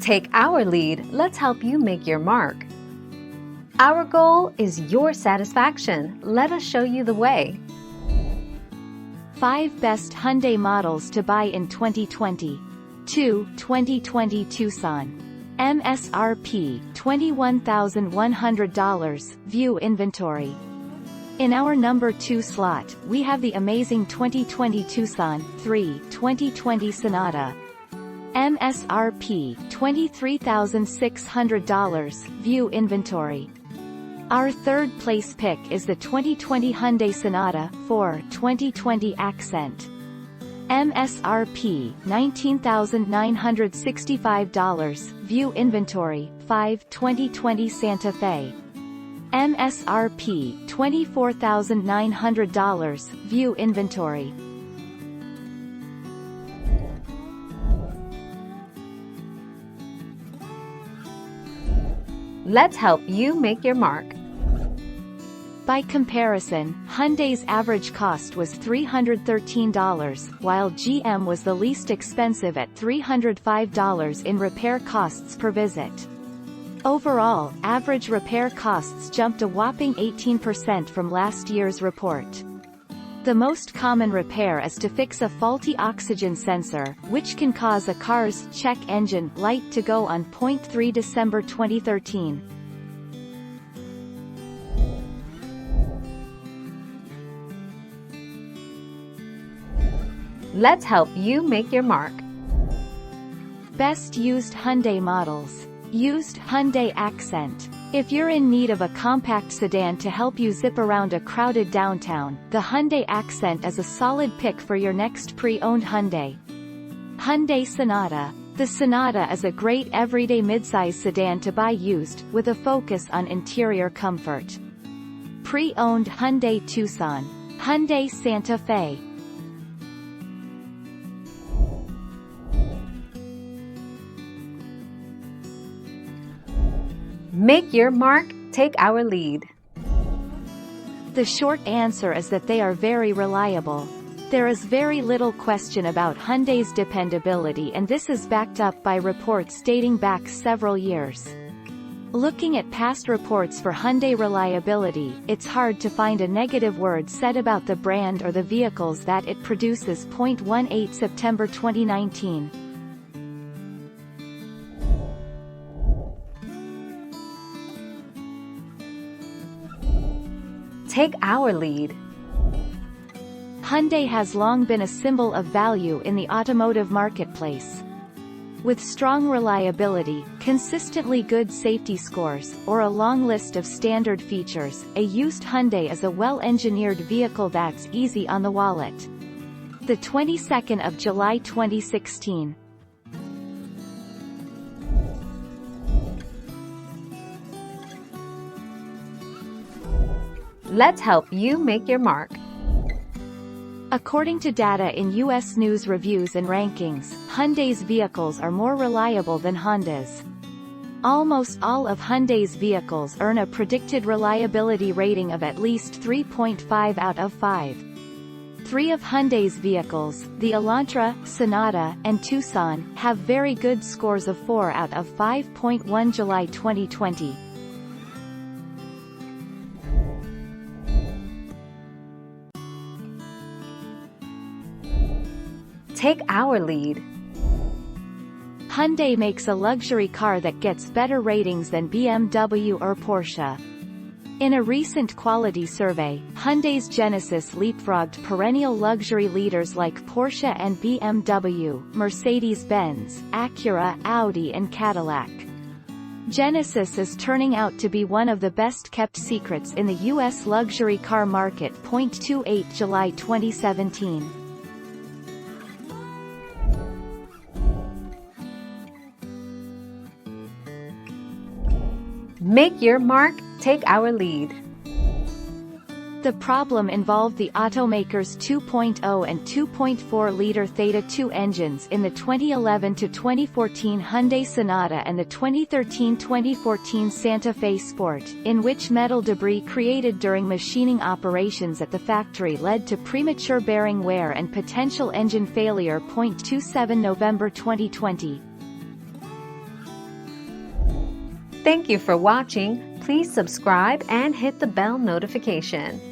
Take our lead, let's help you make your mark. Our goal is your satisfaction. Let us show you the way. 5 best Hyundai models to buy in 2020. 2. 2020 Tucson. MSRP $21,100. View inventory. In our number 2 slot, we have the amazing 2020 Tucson. 3. 2020 Sonata. MSRP $23,600. View inventory. Our third place pick is the 2020 Hyundai Sonata. 4. 2020 Accent. MSRP $19,965. View inventory. 5. 2020 Santa Fe. MSRP $24,900. View inventory. Let's help you make your mark. By comparison, Hyundai's average cost was $313, while GM was the least expensive at $305 in repair costs per visit. Overall, average repair costs jumped a whopping 18% from last year's report. The most common repair is to fix a faulty oxygen sensor, which can cause a car's check engine light to go on. 3 December 2013. Let's help you make your mark. Best used Hyundai models. Used Hyundai Accent. If you're in need of a compact sedan to help you zip around a crowded downtown, the Hyundai Accent is a solid pick for your next pre-owned Hyundai. Hyundai Sonata. The Sonata is a great everyday midsize sedan to buy used, with a focus on interior comfort. Pre-owned Hyundai Tucson. Hyundai Santa Fe. Make your mark, take our lead. The short answer is that they are very reliable. There is very little question about Hyundai's dependability, and this is backed up by reports dating back several years. Looking at past reports for Hyundai reliability, it's hard to find a negative word said about the brand or the vehicles that it produces. 18 September 2019. Take our lead. Hyundai has long been a symbol of value in the automotive marketplace. With strong reliability, consistently good safety scores, or a long list of standard features, a used Hyundai is a well-engineered vehicle that's easy on the wallet. The 22nd of July 2016. Let's help you make your mark. According to data in U.S. News Reviews and Rankings, Hyundai's vehicles are more reliable than Honda's. Almost all of Hyundai's vehicles earn a predicted reliability rating of at least 3.5 out of 5. 3 of Hyundai's vehicles, the Elantra, Sonata, and Tucson, have very good scores of 4 out of 5.1 July 2020. Take our lead. Hyundai makes a luxury car that gets better ratings than BMW or Porsche. In a recent quality survey, Hyundai's Genesis leapfrogged perennial luxury leaders like Porsche and BMW, Mercedes-Benz, Acura, Audi and Cadillac. Genesis is turning out to be one of the best-kept secrets in the U.S. luxury car market. 28 July 2017. Make your mark, take our lead. The problem involved the automaker's 2.0 and 2.4-liter Theta 2 engines in the 2011 to 2014 Hyundai Sonata and the 2013-2014 Santa Fe Sport, in which metal debris created during machining operations at the factory led to premature bearing wear and potential engine failure. 27 November 2020. Thank you for watching. Please subscribe and hit the bell notification.